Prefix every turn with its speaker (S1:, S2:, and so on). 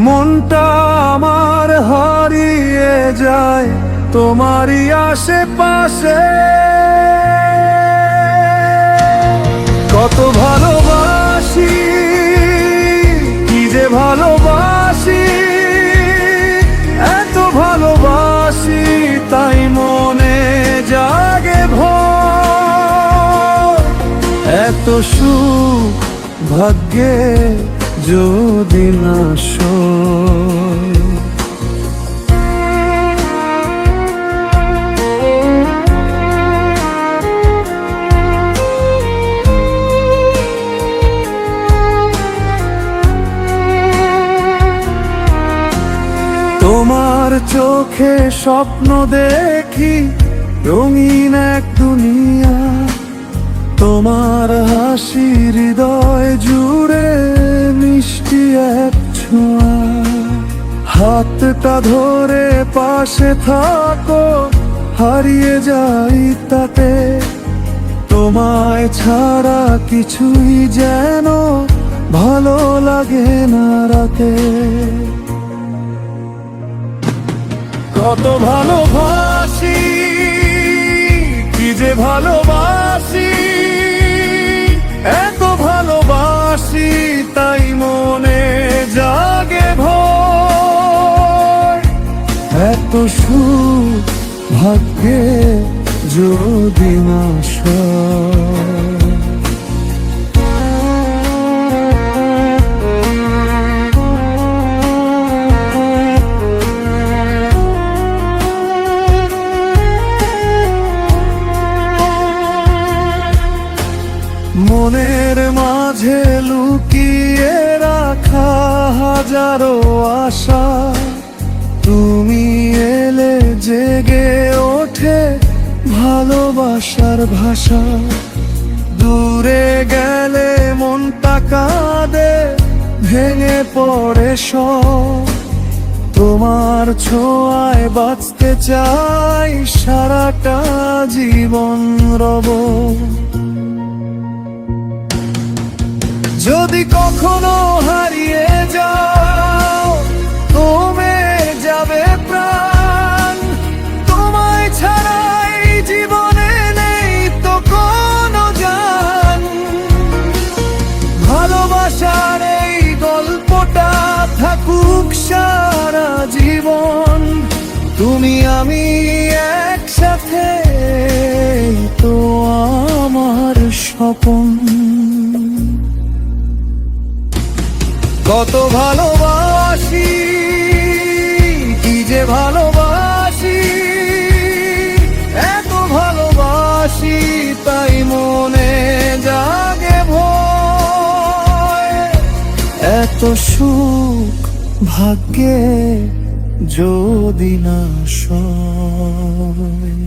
S1: মনটা আমার হারিয়ে যায় তোমারই আশেপাশে। কত ভালোবাসি, কি যে ভালোবাসি, এত ভালোবাসি তাই মনে জাগে ভয়। এত সুখ ভাগ্যে যদি না সয়। তোমার চোখে স্বপ্ন দেখি রঙিন এক দুনিয়া, তোমার হাসি হৃদয় জুড়ে মিষ্টি এক ছোঁয়া। হাতটা ধরে পাশে থাকো, হারিয়ে যাই তাতে, তোমায় ছাড়া কিছুই যেন ভালো লাগে না রাতে। কত ভালোবাসি, কি যে ভালোবাসি, এত ভালোবাসি তাই মনে জাগে ভয়। এত সুখ ভাগ্যে যদি না সয়। মনের মাঝে লুকিয়ে রাখা হাজারো আশা, তুমি এলে জেগে ওঠে ভালোবাসার ভাষা। দূরে গেলে মনটা কাঁদে, ভেঙে পড়ে সব, তোমার ছোঁয়ায় বাঁচতে চাই সারাটা জীবন রব। যদি কখনো হারিয়ে যাও, কমে যাবে প্রাণ, তোমায় ছাড়াই জীবনে নেই তো কোনো জান। ভালোবাসার এই গল্পটা থাকুক সারা জীবন, তুমি আমি একসাথে তো আমার স্বপ্ন। কত ভালোবাসি, কি যে ভালোবাসি, এত ভালোবাসি তাই মনে জাগে ভয়। এত সুখ ভাগ্যে যদি না সয়।